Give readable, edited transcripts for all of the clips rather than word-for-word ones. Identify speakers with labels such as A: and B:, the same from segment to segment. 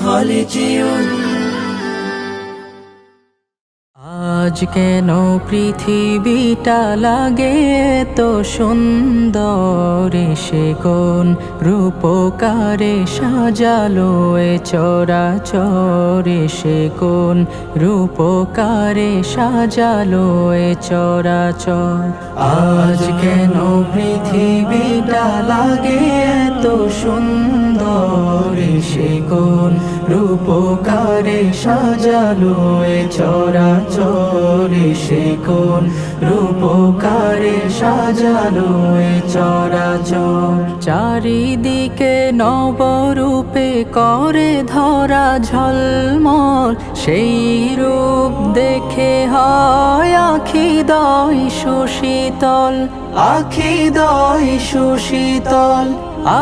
A: خالدون
B: আজ কেন পৃথিবীটা লাগে তো সুন্দর, সে কোন রূপকারে সাজালো এ চরাচর, সে কোন রূপকারে সাজালো এ চরাচর। আজ কেন পৃথিবীটা লাগে তো সুন্দর, সে কোন রূপকারে সাজালো এ চরাচর, সে কোন রূপকারে সাজালো এ চরাচর। চারিদিকে নবরূপে করে ধরা ঝলমল, সেই রূপ দেখে হয় আখিদয় সুশীতল, আখিদয় সুশীতল,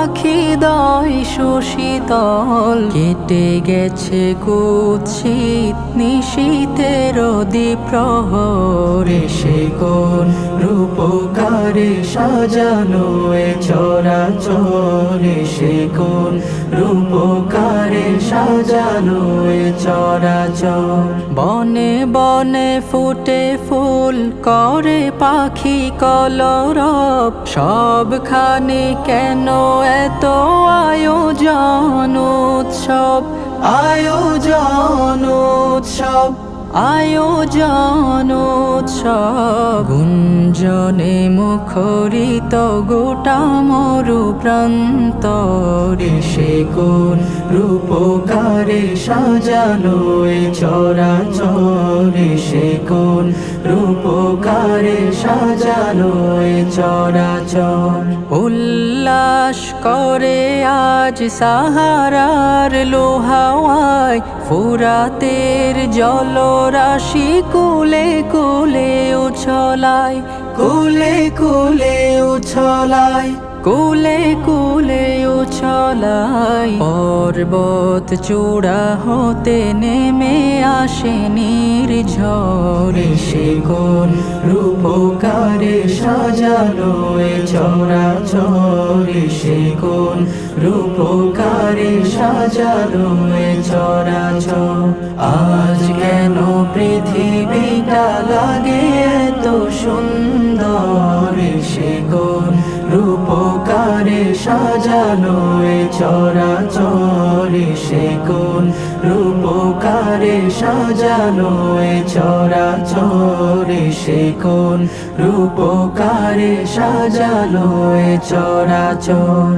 B: আখিদয় সুশীতল। কেটে গেছে কুৎসিত নিশীথের দ্বিপ্রহর, সে কোন রূপকারে সাজালো এ চরাচর, সে কোন রূপকারে সাজালো এ চরাচর। বনে বনে ফুটে ফুল করে পাখি কলরব, সবখানে কেন এত আয়োজন উৎসব, আয়োজন উৎসব, আয়োজন উৎসব। গুঞ্জনে মুখরিত গোটা মরু প্রান্তর, সে কোন রূপকারে সাজালো এ চরাচর, সে কোন রূপকারে সাজালো এ চরাচর। উল্লাস করে আজ সাহারার লোহাওয়ায়, ফুরাতের জলরাশি কুলে কুলে উছলায়, কুলে কুলে উছলায়, কুলে কুলে উছলায়। পর্বত চূড়া হতে নেমে আসে নির্ঝর, সে কোন রূপকারে সাজালো এ চরাচর, সে কোন রূপকারে সাজালো এ চরাচর। আজ কেন পৃথিবীটা লাগে এত সুন্দর, সে কোন রূপকারে সাজালো এ চরাচর, সে কোন রূপকারে সাজালো এ চরাচর, সে কোন রূপকারে সাজালো এ চরাচর।